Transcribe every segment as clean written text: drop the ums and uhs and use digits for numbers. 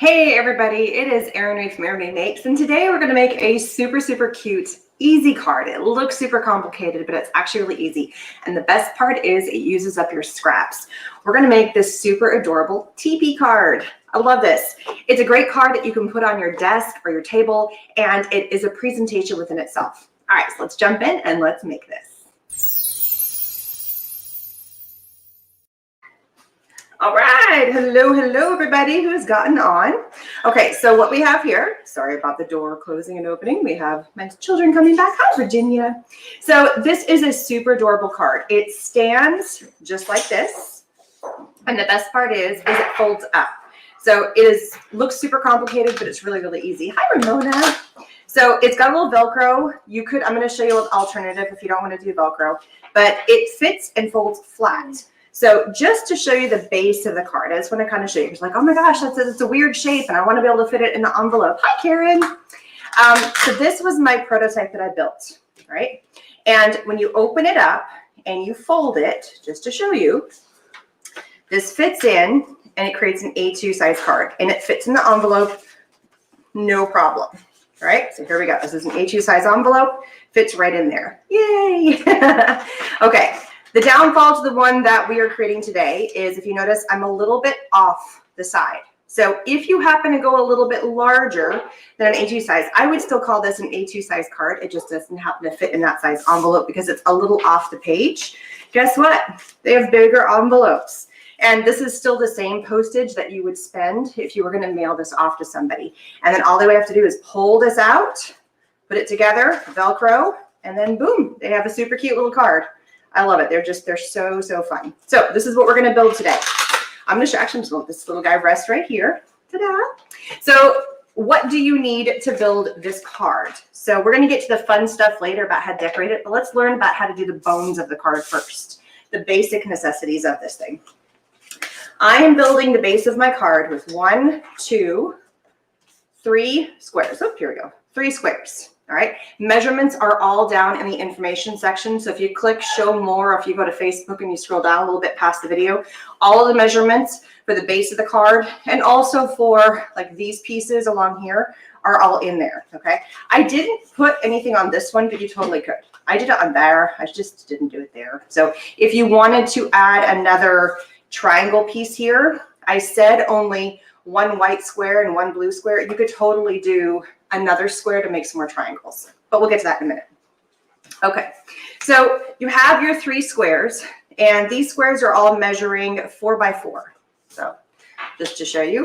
Hey everybody, it is Erin from Erin Makes, and today we're going to make a super cute, easy card. It looks super complicated, but it's actually really easy. And the best part is it uses up your scraps. We're going to make this super adorable teepee card. I love this. It's a great card that you can put on your desk or your table, and it is a presentation within itself. All right, so let's jump in and let's make this. All right, hello everybody who has gotten on. Okay, so what we have here, sorry about the door closing and opening, we have my children coming back. Hi, Virginia. So this is a super adorable card. It stands just like this, and the best part is it folds up. So it looks super complicated, but it's really easy. Hi, Ramona. So it's got a little Velcro. I'm going to show you an alternative if you don't want to do Velcro, but it fits and folds flat. So just to show you the base of the card, I just want to kind of show you. It's like, oh my gosh, it's a weird shape, and I want to be able to fit it in the envelope. Hi, Karen. So this was my prototype that I built, right? And when you open it up and you fold it, just to show you, this fits in and it creates an A2 size card, and it fits in the envelope, no problem, right? So here we go. This is an A2 size envelope, fits right in there. Yay. Okay. The downfall to the one that we are creating today is, if you notice, I'm a little bit off the side. So if you happen to go a little bit larger than an A2 size, I would still call this an A2 size card. It just doesn't happen to fit in that size envelope because it's a little off the page. Guess what? They have bigger envelopes. And this is still the same postage that you would spend if you were going to mail this off to somebody. And then all they would have to do is pull this out, put it together, Velcro, and then boom, they have a super cute little card. I love it. They're so fun. So this is what we're going to build today. I'm going to actually just let this little guy rest right here. Ta-da. So what do you need to build this card? So we're going to get to the fun stuff later about how to decorate it, but let's learn about how to do the bones of the card first, the basic necessities of this thing. I am building the base of my card with 1, 2, 3 squares. Oh, here we go. 3 squares. All right, measurements are all down in the information section. So if you click show more, or if you go to Facebook and you scroll down a little bit past the video, all of the measurements for the base of the card and also for like these pieces along here are all in there. Okay, I didn't put anything on this one, but you totally could. I did it on there. I just didn't do it there. So if you wanted to add another triangle piece here, I said only 1 white square and 1 blue square. You could totally do another square to make some more triangles, but we'll get to that in a minute. Okay, so you have your 3 squares, and these squares are all measuring 4 by 4. So just to show you,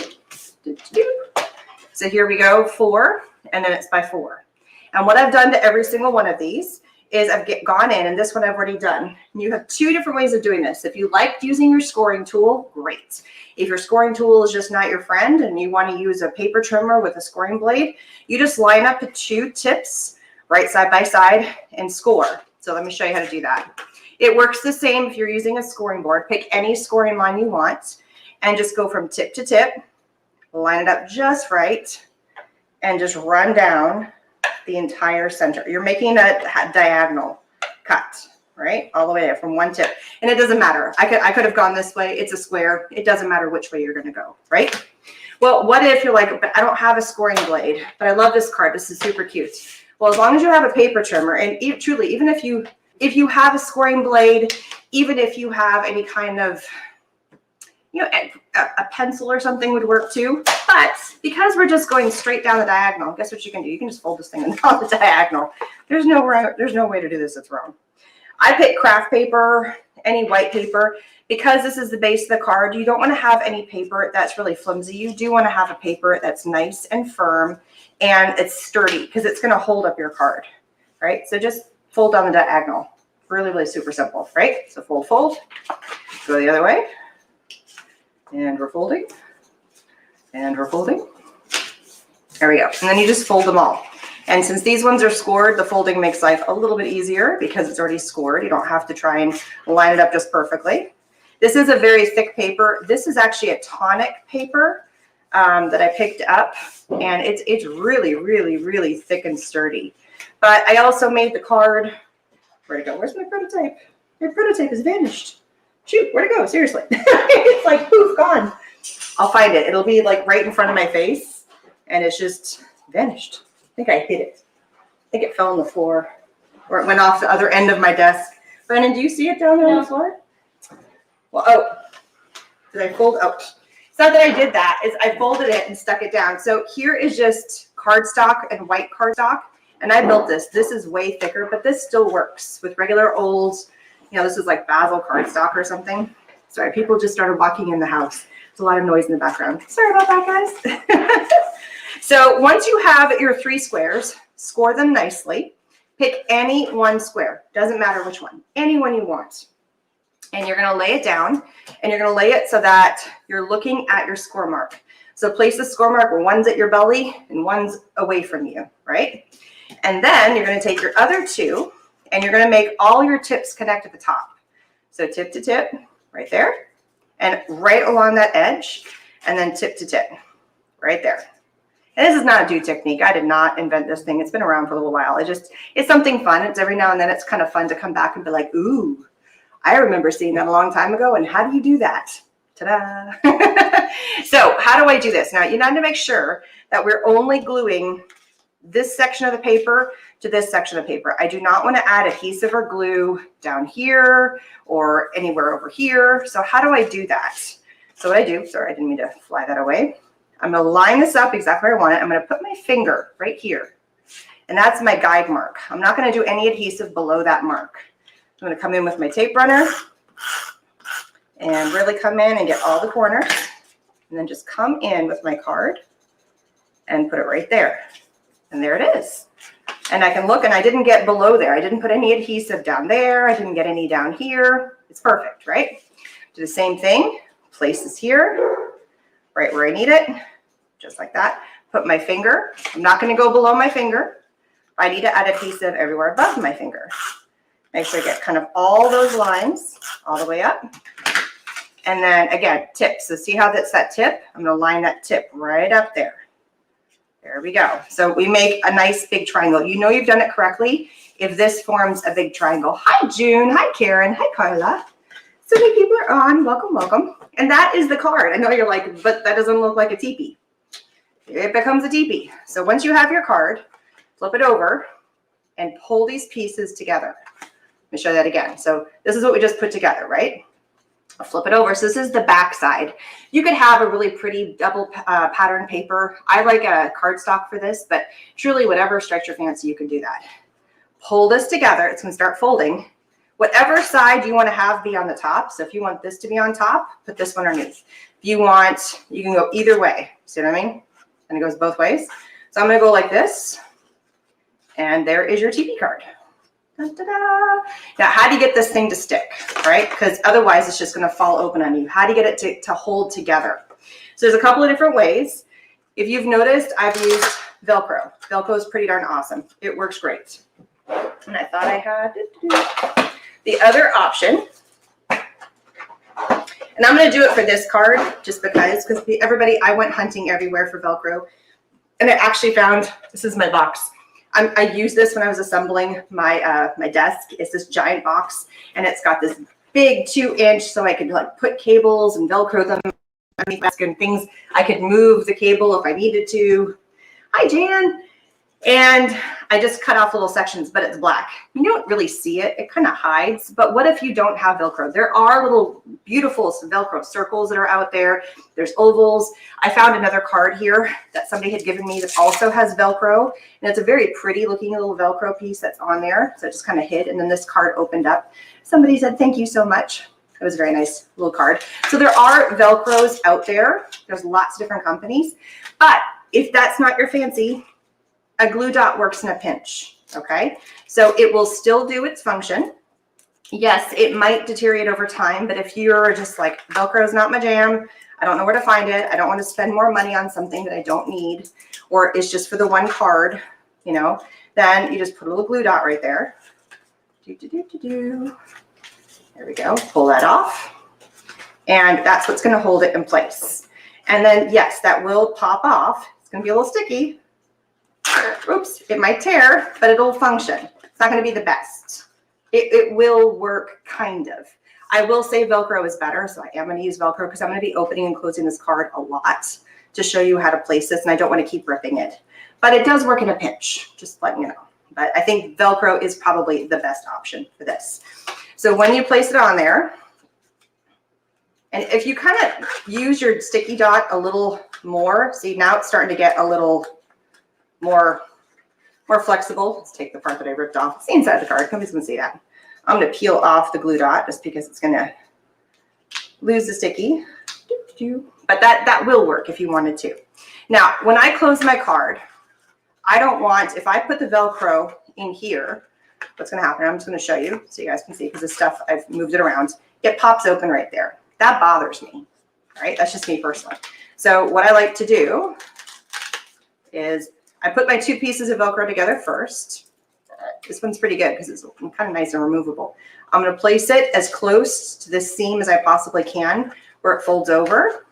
so here we go, 4, and then it's by 4. And what I've done to every single one of these is I've gone in, and this one I've already done. And you have 2 different ways of doing this. If you liked using your scoring tool, great. If your scoring tool is just not your friend and you want to use a paper trimmer with a scoring blade, you just line up the 2 tips right side by side and score. So let me show you how to do that. It works the same if you're using a scoring board. Pick any scoring line you want and just go from tip to tip, line it up just right, and just run down the entire center. You're making a diagonal cut, right? All the way from one tip. And it doesn't matter. I could have gone this way. It's a square. It doesn't matter which way you're going to go, right? Well, what if you're like, but I don't have a scoring blade, but I love this card. This is super cute. Well, as long as you have a paper trimmer, and truly, even if you have a scoring blade, even if you have any kind of, you know, a pencil or something would work too. But because we're just going straight down the diagonal, guess what you can do? You can just fold this thing down the diagonal. There's no way to do this that's wrong. I pick craft paper, any white paper, because this is the base of the card. You don't want to have any paper that's really flimsy. You do want to have a paper that's nice and firm and it's sturdy because it's going to hold up your card, right? So just fold down the diagonal. Really super simple, right? So fold, go the other way. And we're folding, and we're folding. There we go. And then you just fold them all. And since these ones are scored, the folding makes life a little bit easier because it's already scored. You don't have to try and line it up just perfectly. This is a very thick paper. This is actually a tonic paper that I picked up, and it's really thick and sturdy. But I also made the card. Where'd it go? Where's my prototype? My prototype has vanished. Shoot, where'd it go? Seriously. It's like poof, gone. I'll find it. It'll be like right in front of my face and it's just vanished. I think I hit it. I think it fell on the floor or it went off the other end of my desk. Brandon, do you see it down there on the floor? Well, oh, did I fold? Oh, it's not that I did that. It's I folded it and stuck it down. So here is just cardstock and white cardstock. And I built this. This is way thicker, but this still works with regular old, you know, this is like basil cardstock or something. Sorry, people just started walking in the house. There's a lot of noise in the background. Sorry about that, guys. So once you have your 3 squares, score them nicely. Pick any one square. Doesn't matter which one. Any one you want. And you're going to lay it down. And you're going to lay it so that you're looking at your score mark. So place the score mark where one's at your belly and one's away from you, right? And then you're going to take your other 2 and you're going to make all your tips connect at the top. So tip to tip right there and right along that edge and then tip to tip right there. And this is not a do technique. I did not invent this thing. It's been around for a little while. It's something fun. It's every now and then it's kind of fun to come back and be like, ooh, I remember seeing that a long time ago. And how do you do that? Ta-da. So how do I do this? Now you need to make sure that we're only gluing this section of the paper to this section of paper. I do not want to add adhesive or glue down here or anywhere over here. So how do I do that? So what I do, sorry, I didn't mean to fly that away. I'm going to line this up exactly where I want it. I'm going to put my finger right here. And that's my guide mark. I'm not going to do any adhesive below that mark. I'm going to come in with my tape runner and really come in and get all the corners. And then just come in with my card and put it right there. And there it is. And I can look and I didn't get below there. I didn't put any adhesive down there. I didn't get any down here. It's perfect, right? Do the same thing. Place this here, right where I need it, just like that. Put my finger. I'm not going to go below my finger. I need to add adhesive everywhere above my finger. Make sure I get kind of all those lines all the way up. And then again, tip. So see how that's that tip? I'm going to line that tip right up there. There we go. So we make a nice big triangle. You know you've done it correctly if this forms a big triangle. Hi, June. Hi, Karen. Hi, Carla. So many people are on. Welcome, welcome. And that is the card. I know you're like, but that doesn't look like a teepee. It becomes a teepee. So once you have your card, flip it over and pull these pieces together. Let me show that again. So this is what we just put together, right? I'll flip it over. So this is the back side. You could have a really pretty double pattern paper. I like a cardstock for this, but truly whatever strikes your fancy, you can do that. Pull this together. It's going to start folding. Whatever side you want to have be on the top. So if you want this to be on top, put this one underneath. If you want, you can go either way. See what I mean? And it goes both ways. So I'm going to go like this. And there is your teepee card. Da-da-da. Now, how do you get this thing to stick, right? Because otherwise it's just going to fall open on you. How do you get it to hold together? So there's a couple of different ways. If you've noticed, I've used Velcro. Velcro is pretty darn awesome. It works great. And I thought I had the other option. And I'm going to do it for this card just because everybody, I went hunting everywhere for Velcro. And I actually found, this is my box. I used this when I was assembling my my desk. It's this giant box, and it's got this big 2-inch, so I could like put cables and Velcro them underneath my desk and things. I could move the cable if I needed to. Hi, Jan. And I just cut off little sections, but it's black. You don't really see it. It kind of hides. But what if you don't have Velcro? There are little beautiful Velcro circles that are out there. There's ovals. I found another card here that somebody had given me that also has Velcro. And it's a very pretty looking little Velcro piece that's on there. So it just kind of hid. And then this card opened up. Somebody said, thank you so much. It was a very nice little card. So there are Velcros out there. There's lots of different companies. But if that's not your fancy, a glue dot works in a pinch, okay? So it will still do its function. Yes, it might deteriorate over time, but if you're just like, Velcro is not my jam, I don't know where to find it, I don't want to spend more money on something that I don't need, or it's just for the one card, you know, then you just put a little glue dot right there. There we go, pull that off. And that's what's gonna hold it in place. And then, yes, that will pop off. It's gonna be a little sticky. Oops, it might tear, but it'll function. It's not going to be the best. It will work kind of. I will say Velcro is better, so I am going to use Velcro because I'm going to be opening and closing this card a lot to show you how to place this, and I don't want to keep ripping it. But it does work in a pinch, just letting you know. But I think Velcro is probably the best option for this. So when you place it on there, and if you kind of use your sticky dot a little more, see now it's starting to get a little more flexible. Let's take the part that I ripped off. It's inside the card. Nobody's going to see that. I'm going to peel off the glue dot just because it's going to lose the sticky. But that will work if you wanted to. Now, when I close my card, I don't want, if I put the Velcro in here, what's going to happen? I'm just going to show you so you guys can see because this stuff, I've moved it around. It pops open right there. That bothers me. All right, that's just me personally. So what I like to do is I put my 2 pieces of Velcro together first. This one's pretty good because it's kind of nice and removable. I'm going to place it as close to the seam as I possibly can where it folds over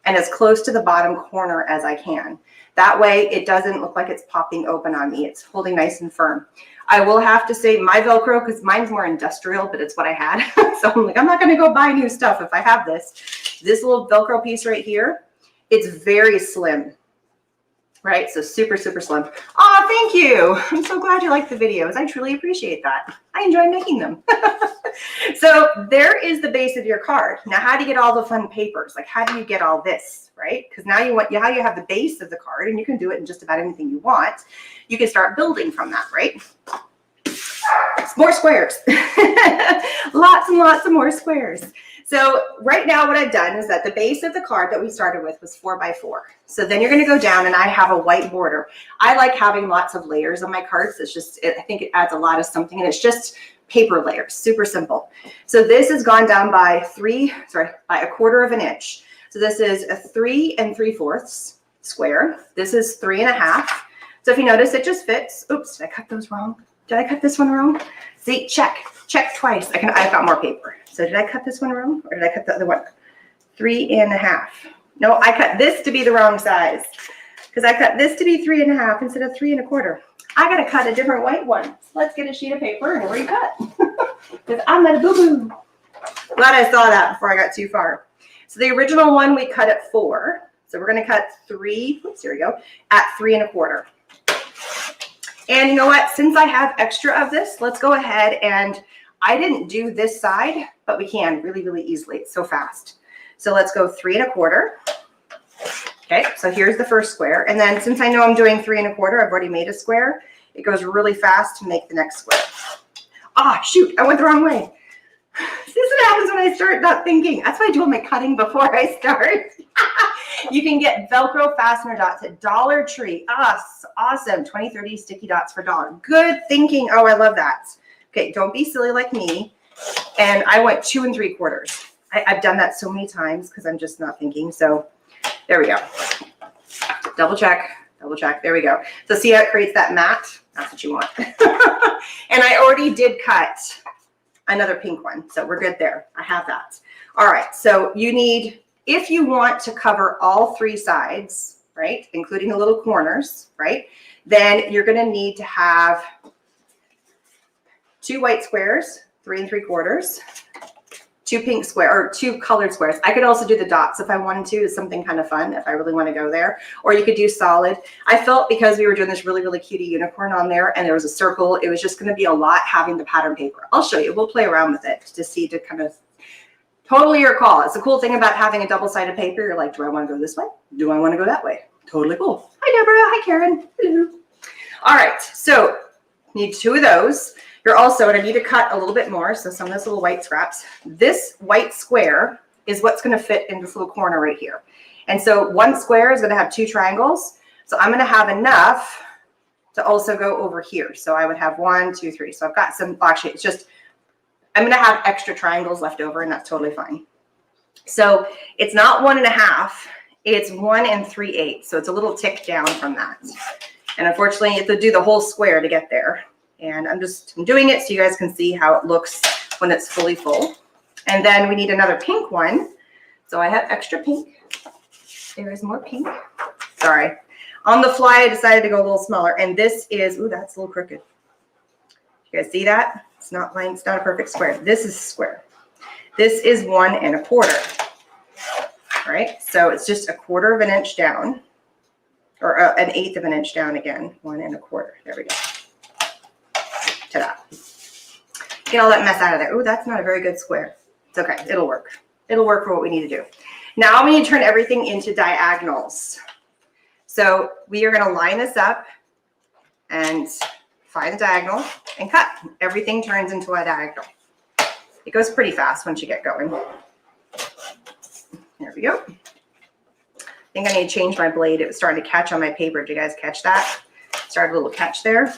and as close to the bottom corner as I can. That way it doesn't look like it's popping open on me. It's holding nice and firm. I will have to say my Velcro, because mine's more industrial, but it's what I had. So I'm like, I'm not going to go buy new stuff if I have this. This little Velcro piece right here, it's very slim. Right? So super, super slim. Oh, thank you. I'm so glad you like the videos. I truly appreciate that. I enjoy making them. So there is the base of your card. Now, how do you get all the fun papers? Like, how do you get all this, right? Because now you have the base of the card and you can do it in just about anything you want. You can start building from that, right? More squares. Lots and lots of more squares. So right now what I've done is that the base of the card that we started with was 4x4. So then you're going to go down and I have a white border. I like having lots of layers on my cards. It's just, I think it adds a lot of something and it's just paper layers, super simple. So this has gone down by a 1/4 inch. So this is a 3 3/4 square. This is 3 1/2. So if you notice, it just fits. Oops, did I cut those wrong? Did I cut this one wrong? See, check twice. I've got more paper. So did I cut this one wrong or did I cut the other one? 3 1/2. No, I cut this to be the wrong size because I cut this to be 3 1/2 instead of 3 1/4. I got to cut a different white one. So let's get a sheet of paper and recut because I'm not a boo-boo. Glad I saw that before I got too far. So the original one we cut at 4. So we're going to cut 3, oops, here we go, at 3 1/4. And you know what? Since I have extra of this, let's go ahead and I didn't do this side, but we can really, really easily. It's so fast. So let's go 3 1/4. Okay, so here's the first square. And then since I know I'm doing 3 1/4, I've already made a square. It goes really fast to make the next square. Ah, shoot, I went the wrong way. This is what happens when I start not thinking. That's why I do all my cutting before I start. You can get Velcro fastener dots at Dollar Tree. Awesome. 20, 30 sticky dots for $1. Good thinking. Oh, I love that. Okay, don't be silly like me. And I went 2 3/4. I've done that so many times because I'm just not thinking. So there we go. Double check. There we go. So see how it creates that mat? That's what you want. And I already did cut another pink one. So we're good there. I have that. All right. So you need, if you want to cover all 3 sides, right, including the little corners, right, then you're going to need to have 2 white squares, 3 3/4, 2 pink square or 2 colored squares. I could also do the dots if I wanted to. It's something kind of fun if I really want to go there. Or you could do solid. I felt because we were doing this really, really cutie unicorn on there and there was a circle, it was just going to be a lot having the pattern paper. I'll show you. We'll play around with it to see, to kind of totally your call. It's a cool thing about having a double-sided paper. You're like, do I want to go this way? Do I want to go that way? Totally cool. Hi, Deborah. Hi, Karen. Hello. All right. So need 2 of those. You're also going to need to cut a little bit more. So some of those little white scraps. This white square is what's going to fit in this little corner right here. And so 1 square is going to have 2 triangles. So I'm going to have enough to also go over here. So I would have 1, 2, 3. So I've got some, actually, it's just, I'm going to have extra triangles left over and that's totally fine. So it's not 1 1/2. It's 1 3/8. So it's a little tick down from that. And unfortunately, you have to do the whole square to get there. And I'm doing it so you guys can see how it looks when it's fully full. And then we need another pink one. So I have extra pink. There is more pink. Sorry. On the fly, I decided to go a little smaller. And this is, ooh, that's a little crooked. You guys see that? It's not a perfect square. This is square. This is 1 1/4. Right? So it's just 1/4 of an inch down, or an 1/8 of an inch down again. 1 1/4. There we go. Ta-da. Get all that mess out of there. Oh, that's not a very good square. It's okay. It'll work. It'll work for what we need to do. Now we need to turn everything into diagonals. So we are going to line this up and find the diagonal and cut. Everything turns into a diagonal. It goes pretty fast once you get going. There we go. I think I need to change my blade. It was starting to catch on my paper. Did you guys catch that? Started a little catch there.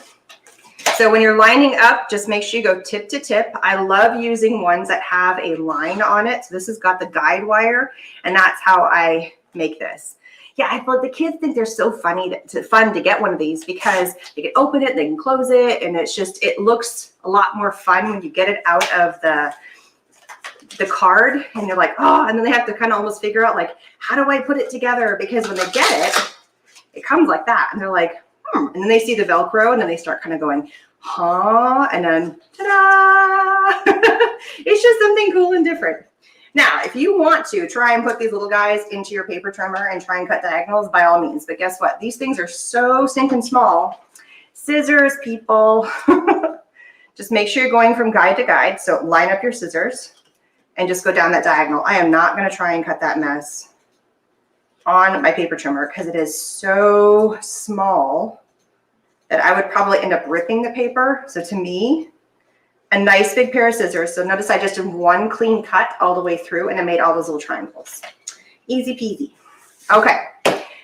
So when you're lining up, just make sure you go tip to tip. I love using ones that have a line on it. So this has got the guide wire, and that's how I make this. Yeah, I thought the kids think they're so fun to get one of these because they can open it, they can close it, and it's just, it looks a lot more fun when you get it out of the card and you're like, oh, and then they have to kind of almost figure out like, how do I put it together? Because when they get it, it comes like that. And they're like, and then they see the Velcro and then they start kind of going, huh? And then ta-da! It's just something cool and different. Now, if you want to try and put these little guys into your paper trimmer and try and cut diagonals, by all means. But guess what? These things are so stinking small. Scissors, people. Just make sure you're going from guide to guide. So line up your scissors and just go down that diagonal. I am not going to try and cut that mess on my paper trimmer because it is so small that I would probably end up ripping the paper. So to me, a nice big pair of scissors. So notice I just did one clean cut all the way through and I made all those little triangles. Easy peasy. Okay,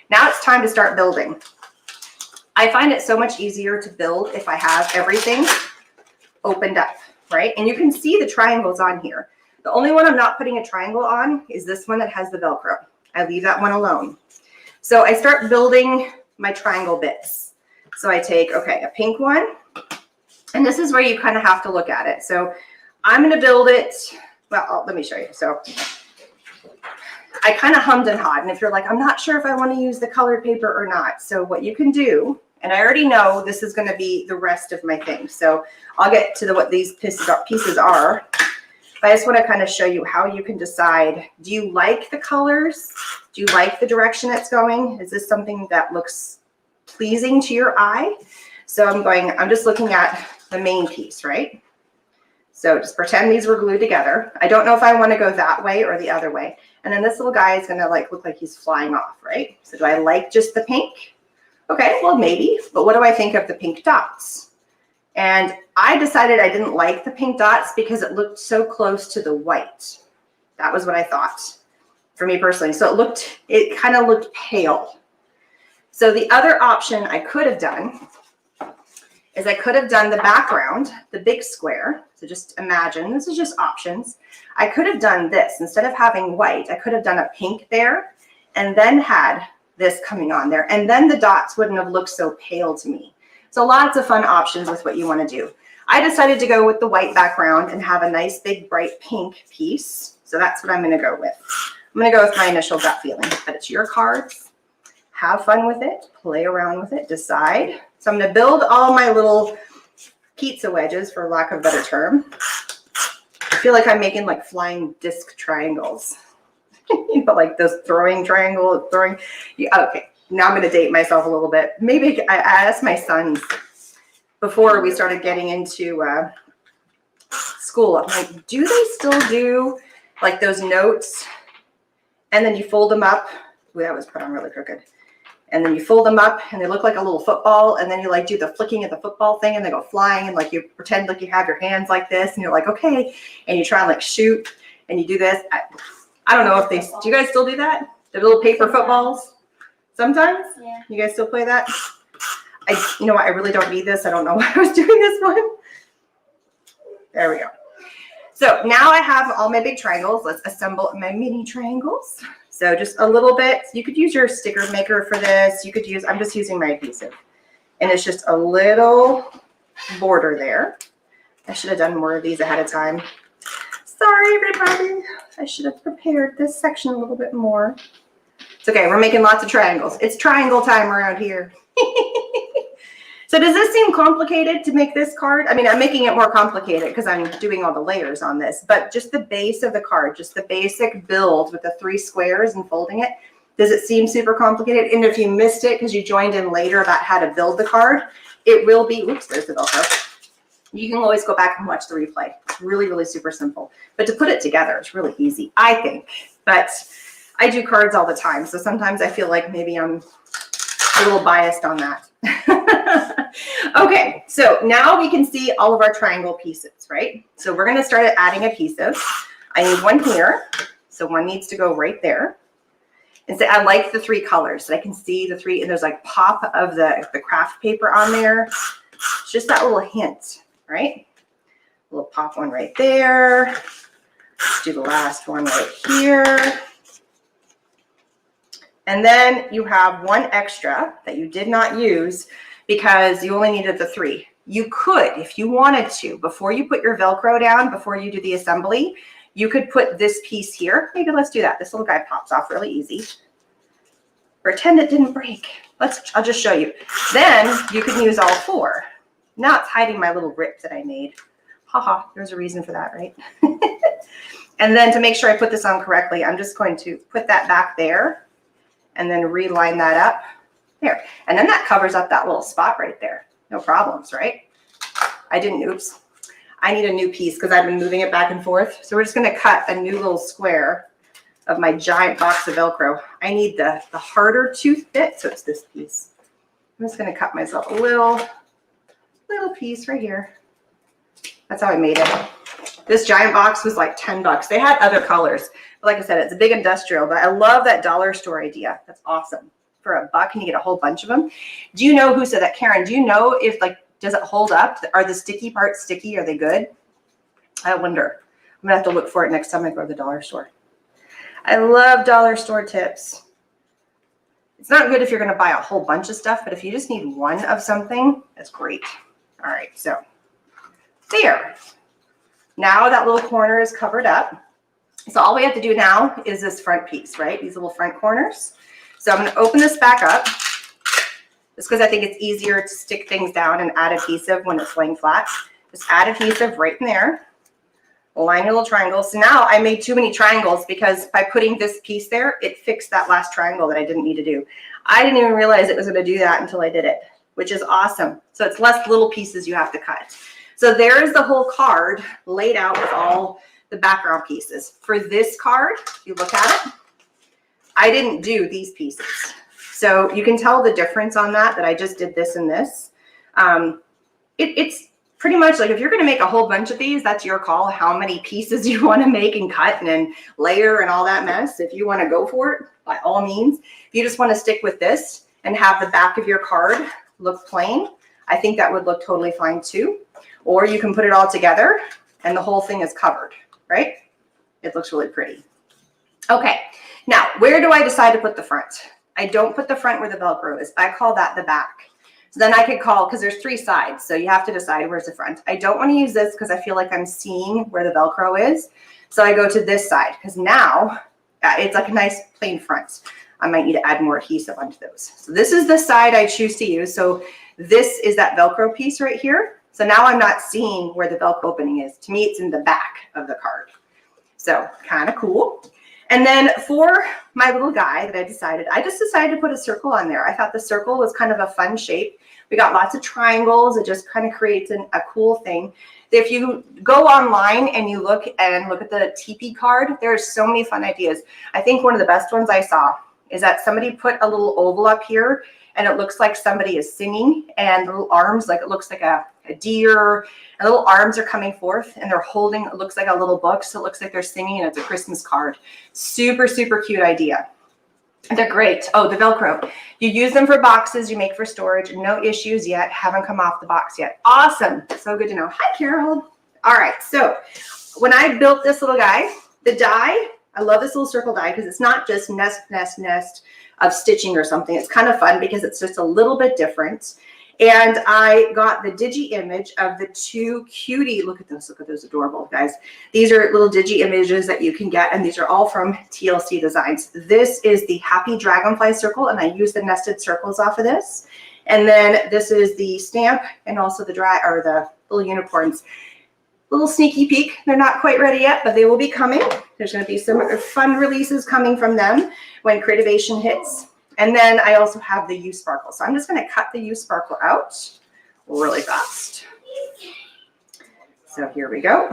now it's time to start building. I find it so much easier to build if I have everything opened up, right? And you can see the triangles on here. The only one I'm not putting a triangle on is this one that has the Velcro. I leave that one alone. So I start building my triangle bits. So I take, okay, a pink one. And this is where you kind of have to look at it. So I'm going to build it. Well, let me show you. So I kind of hummed and hawed. And if you're like, I'm not sure if I want to use the colored paper or not. So what you can do, and I already know this is going to be the rest of my thing. So I'll get to what these pieces are. But I just want to kind of show you how you can decide, do you like the colors? Do you like the direction it's going? Is this something that looks pleasing to your eye? So I'm just looking at the main piece, right? So just pretend these were glued together. I don't know if I want to go that way or the other way. And then this little guy is going to like look like he's flying off, right? So do I like just the pink? Okay, well, maybe. But what do I think of the pink dots? And I decided I didn't like the pink dots because it looked so close to the white. That was what I thought for me personally. So it kind of looked pale. So the other option I could have done is I could have done the background, the big square. So just imagine, this is just options. I could have done this. Instead of having white, I could have done a pink there and then had this coming on there. And then the dots wouldn't have looked so pale to me. So lots of fun options with what you want to do. I decided to go with the white background and have a nice big bright pink piece. So that's what I'm going to go with. I'm going to go with my initial gut feeling, but it's your cards. Have fun with it, play around with it, decide. So I'm going to build all my little pizza wedges, for lack of a better term. I feel like I'm making like flying disc triangles. But like those throwing triangle, okay, now I'm going to date myself a little bit. Maybe I asked my sons before we started getting into school. I'm like, do they still do like those notes? And then you fold them up. Ooh, that was put on really crooked. And then you fold them up and they look like a little football. And then you like do the flicking of the football thing and they go flying and like you pretend like you have your hands like this and you're like, okay. And you try and like shoot and you do this. I don't know if do you guys still do that? The little paper footballs? Sometimes? Yeah. You guys still play that? You know what? I really don't need this. I don't know why I was doing this one. There we go. So now I have all my big triangles. Let's assemble my mini triangles. So just a little bit. You could use your sticker maker for this. You could use, I'm just using my adhesive. And it's just a little border there. I should have done more of these ahead of time. Sorry, everybody. I should have prepared this section a little bit more. It's okay. We're making lots of triangles. It's triangle time around here. So does this seem complicated to make this card? I mean, I'm making it more complicated because I'm doing all the layers on this, but just the base of the card, just the basic build with the 3 squares and folding it, does it seem super complicated? And if you missed it because you joined in later about how to build the card, it will be, oops, there's the Velcro. You can always go back and watch the replay. It's really, really super simple. But to put it together, it's really easy, I think. But I do cards all the time, so sometimes I feel like maybe I'm a little biased on that. Okay, so now we can see all of our triangle pieces, right? So we're going to start adding adhesive. I need one here, so one needs to go right there. And so I like the 3 colors, so I can see the 3, and there's like pop of the craft paper on there. It's just that little hint, right? A little pop one right there. Let's do the last one right here. And then you have one extra that you did not use because you only needed the 3. You could, if you wanted to, before you put your Velcro down, before you do the assembly, you could put this piece here. Maybe let's do that. This little guy pops off really easy. Pretend it didn't break. I'll just show you. Then you can use all 4. Now it's hiding my little rip that I made. Haha, there's a reason for that, right? And then to make sure I put this on correctly, I'm just going to put that back there and then reline that up there. And then that covers up that little spot right there. No problems, right? Oops. I need a new piece because I've been moving it back and forth. So we're just going to cut a new little square of my giant box of Velcro. I need the harder tooth bit, so it's this piece. I'm just going to cut myself a little piece right here. That's how I made it. This giant box was like $10. They had other colors. But like I said, it's a big industrial, but I love that dollar store idea. That's awesome. For $1 and you get a whole bunch of them. Do you know who said that? Karen, do you know if does it hold up? Are the sticky parts sticky? Are they good? I wonder. I'm gonna have to look for it next time I go to the dollar store. I love dollar store tips. It's not good if you're gonna buy a whole bunch of stuff, but if you just need one of something, that's great. All right, so there. Now that little corner is covered up. So all we have to do now is this front piece, right? These little front corners. So I'm going to open this back up just because I think it's easier to stick things down and add adhesive when it's laying flat. Just add adhesive right in there. Line your little triangles. So now I made too many triangles because by putting this piece there, it fixed that last triangle that I didn't need to do. I didn't even realize it was going to do that until I did it, which is awesome. So it's less little pieces you have to cut. So there's the whole card laid out with all the background pieces. For this card, if you look at it, I didn't do these pieces. So you can tell the difference on that I just did this and this. It's pretty much like if you're going to make a whole bunch of these, that's your call, how many pieces you want to make and cut and then layer and all that mess. If you want to go for it, by all means. If you just want to stick with this and have the back of your card look plain, I think that would look totally fine too. Or you can put it all together and the whole thing is covered, right? It looks really pretty. Okay, now where do I decide to put the front? I don't put the front where the Velcro is. I call that the back. So then I could call, because there's 3 sides, so you have to decide where's the front. I don't want to use this because I feel like I'm seeing where the Velcro is. So I go to this side because now it's like a nice plain front. I might need to add more adhesive onto those. So this is the side I choose to use. So this is that Velcro piece right here. So now I'm not seeing where the Velcro opening is. To me, it's in the back of the card. So kind of cool. And then for my little guy that I just decided to put a circle on there. I thought the circle was kind of a fun shape. We got lots of triangles. It just kind of creates a cool thing. If you go online and you look at the Teepee card, there's so many fun ideas. I think one of the best ones I saw is that somebody put a little oval up here and it looks like somebody is singing and the little arms, like it looks like a deer, and little arms are coming forth and they're holding, it looks like a little book. So it looks like they're singing and it's a Christmas card. Super, super cute idea. They're great. Oh, the Velcro. You use them for boxes you make for storage. No issues yet. Haven't come off the box yet. Awesome. So good to know. Hi, Carol. All right. So when I built this little guy, the die, I love this little circle die because it's not just nest of stitching or something. It's kind of fun because it's just a little bit different. And I got the digi image of the two cutie, look at those adorable guys. These are little digi images that you can get, and these are all from TLC Designs. This is the Happy Dragonfly circle, and I use the nested circles off of this. And then this is the stamp and also the the little unicorns. Little sneaky peek. They're not quite ready yet, but they will be coming. There's going to be some fun releases coming from them when Creativation hits. And then I also have the U Sparkle. So I'm just going to cut the U Sparkle out really fast. So here we go.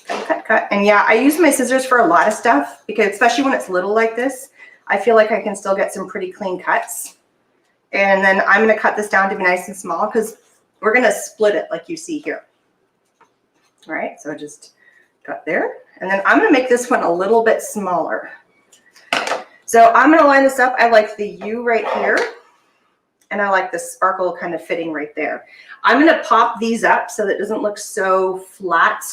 Cut. And yeah, I use my scissors for a lot of stuff because especially when it's little like this, I feel like I can still get some pretty clean cuts. And then I'm going to cut this down to be nice and small because we're going to split it like you see here. All right, so just cut there. And then I'm going to make this one a little bit smaller. So I'm going to line this up. I like the U right here. And I like the sparkle kind of fitting right there. I'm going to pop these up so that it doesn't look so flat.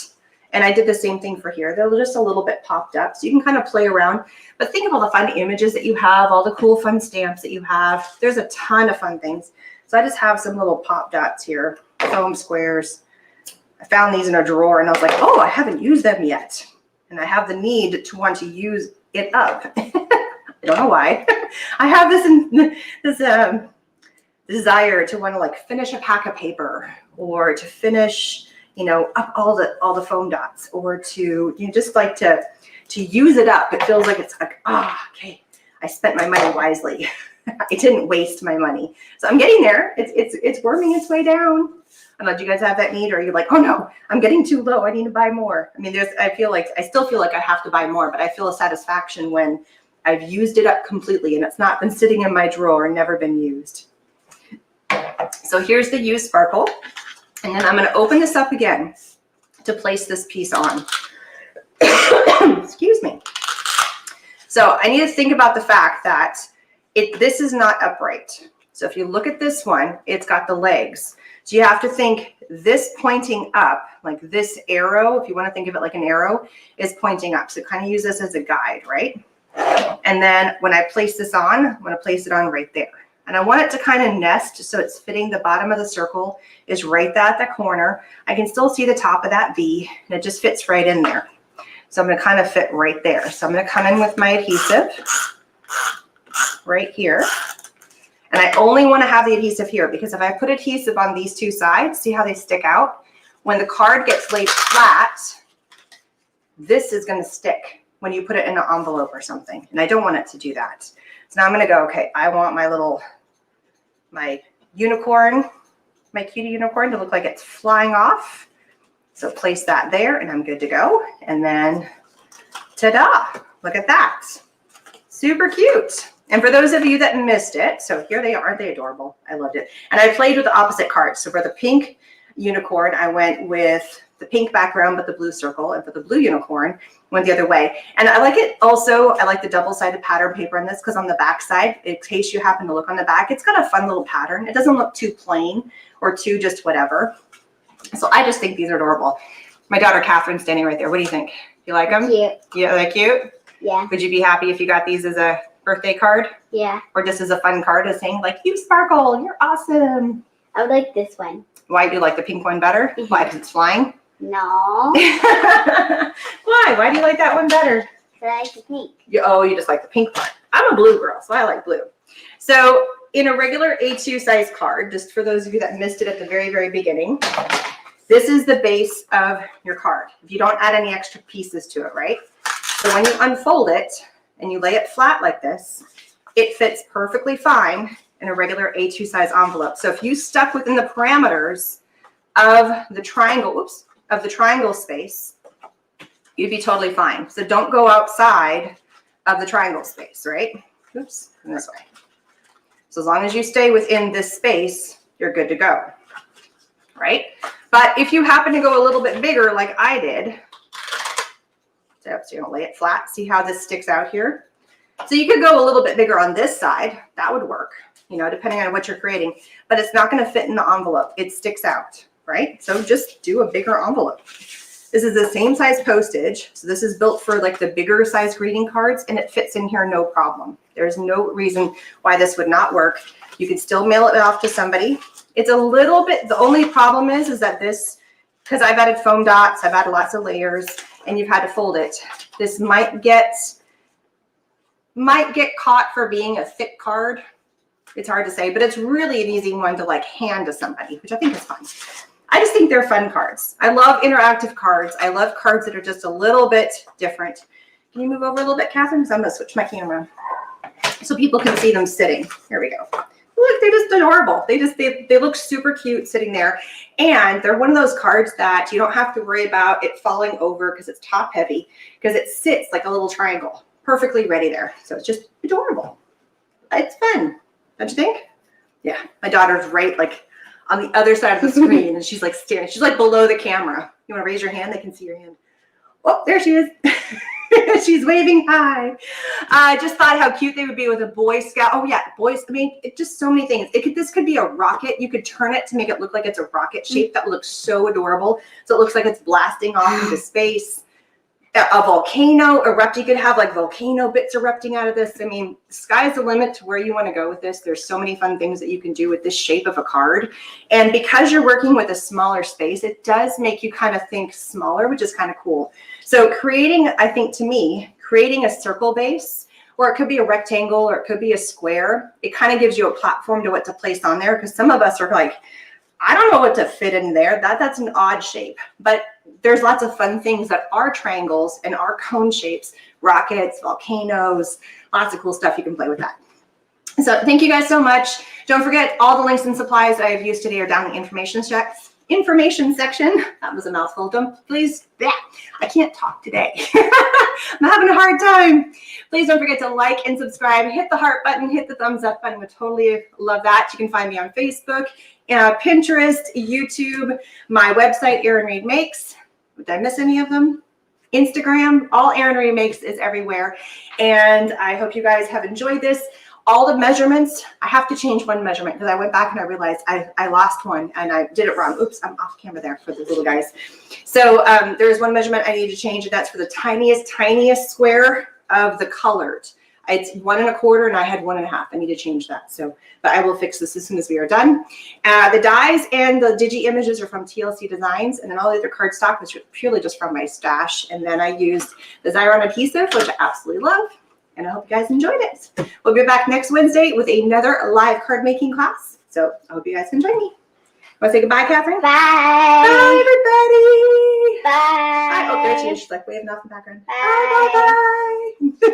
And I did the same thing for here. They're just a little bit popped up. So you can kind of play around. But think of all the fun images that you have, all the cool fun stamps that you have. There's a ton of fun things. So I just have some little pop dots here, foam squares. I found these in a drawer and I was like, oh, I haven't used them yet. And I have the need to want to use it up. I don't know why. I have this desire to want to like finish a pack of paper or to finish, you know, up all the foam dots or to, you know, just like to use it up. It feels like it's like, okay, I spent my money wisely. I didn't waste my money. So I'm getting there. It's worming its way down. I don't know, do you guys have that need, or are you like, oh no, I'm getting too low, I need to buy more? I mean, I still feel like I have to buy more, but I feel a satisfaction when I've used it up completely and it's not been sitting in my drawer and never been used. So here's the U Sparkle. And then I'm going to open this up again to place this piece on. Excuse me. So I need to think about the fact that this is not upright. So if you look at this one, it's got the legs. So you have to think this pointing up, like this arrow, if you want to think of it like an arrow, is pointing up. So kind of use this as a guide, right? And then when I place this on, I'm going to place it on right there. And I want it to kind of nest so it's fitting the bottom of the circle is right there at the corner. I can still see the top of that V, and it just fits right in there. So I'm going to kind of fit right there. So I'm going to come in with my adhesive right here. And I only want to have the adhesive here because if I put adhesive on these two sides, see how they stick out? When the card gets laid flat, this is going to stick when you put it in an envelope or something. And I don't want it to do that. So now I'm going to go, okay, I want my unicorn, my cutie unicorn to look like it's flying off. So place that there and I'm good to go. And then ta-da, look at that. Super cute. And for those of you that missed it, so here they are. Aren't they adorable? I loved it. And I played with the opposite cards. So for the pink unicorn, I went with the pink background, but the blue circle. And for the blue unicorn, went the other way. And I like it also, I like the double-sided pattern paper on this because on the back side, in case you happen to look on the back, it's got a fun little pattern. It doesn't look too plain or too just whatever. So I just think these are adorable. My daughter Catherine's standing right there. What do you think? You like them? Cute. Yeah, they're cute? Yeah. Would you be happy if you got these as a birthday card? Yeah. Or just as a fun card as saying like, you sparkle, you're awesome. I would like this one. Why do you like the pink one better? Mm-hmm. Why, because it's flying? No. Why? Why do you like that one better? I like the pink. You just like the pink one. I'm a blue girl, so I like blue. So in a regular A2 size card, just for those of you that missed it at the very, very beginning, this is the base of your card. If you don't add any extra pieces to it, right? So when you unfold it and you lay it flat like this, it fits perfectly fine in a regular A2 size envelope. So if you stuck within the parameters of the triangle, of the triangle space, you'd be totally fine. So don't go outside of the triangle space, right? Oops, and this way. So as long as you stay within this space, you're good to go, right? But if you happen to go a little bit bigger like I did, so you're gonna lay it flat, see how this sticks out here? So you could go a little bit bigger on this side, that would work, you know, depending on what you're creating, but it's not gonna fit in the envelope, it sticks out, right? So just do a bigger envelope. This is the same size postage. So this is built for like the bigger size greeting cards, and it fits in here no problem. There's no reason why this would not work. You could still mail it off to somebody. It's a little bit, the only problem is that this, because I've added foam dots, I've added lots of layers, and you've had to fold it. This might get caught for being a thick card. It's hard to say, but it's really an easy one to like hand to somebody, which I think is fun. I just think they're fun cards. I love interactive cards. I love cards that are just a little bit different. Can you move over a little bit, Catherine? Because I'm going to switch my camera so people can see them sitting. Here we go. Look, they're just adorable. They look super cute sitting there. And they're one of those cards that you don't have to worry about it falling over because it's top heavy, because it sits like a little triangle, perfectly ready there. So it's just adorable. It's fun. Don't you think? Yeah, my daughter's right like on the other side of the screen, and she's like staring. She's like below the camera. You want to raise your hand? They can see your hand. Oh, there she is. She's waving hi. I just thought how cute they would be with a Boy Scout. Oh yeah, boys. I mean, it just so many things. This could be a rocket. You could turn it to make it look like it's a rocket shape. That would look so adorable. So it looks like it's blasting off into space. A volcano erupting. You could have like volcano bits erupting out of this. I mean, the sky's the limit to where you want to go with this. There's so many fun things that you can do with this shape of a card. And because you're working with a smaller space, it does make you kind of think smaller, which is kind of cool. So creating, I think to me, creating a circle base, or it could be a rectangle, or it could be a square. It kind of gives you a platform to what to place on there, because some of us are like, I don't know what to fit in there. That's an odd shape, but there's lots of fun things that are triangles and are cone shapes, rockets, volcanoes, lots of cool stuff you can play with that. So thank you guys so much. Don't forget, all the links and supplies I have used today are down in the information section. That was a mouthful. I can't talk today. I'm having a hard time. Please don't forget to like and subscribe. Hit the heart button, hit the thumbs up button. Would totally love that. You can find me on Facebook, Pinterest, YouTube, my website, Erin Reed Makes. Did I miss any of them? Instagram, all Erin Reed Makes is everywhere. And I hope you guys have enjoyed this. All the measurements, I have to change one measurement because I went back and I realized I lost one and I did it wrong. Oops, I'm off camera there for the little guys. So there's one measurement I need to change, and that's for the tiniest square of the colored. It's 1 1/4 and I had 1 1/2. I need to change that. So, but I will fix this as soon as we are done. The dies and the digi images are from TLC Designs, and then all the other cardstock was purely just from my stash. And then I used the Xyron adhesive, which I absolutely love. And I hope you guys enjoyed it. We'll be back next Wednesday with another live card making class. So I hope you guys can join me. Want to say goodbye, Catherine? Bye. Bye, everybody. Bye. Bye. Oh, there she is. She's like waving off in the background. Bye. Bye, bye, bye.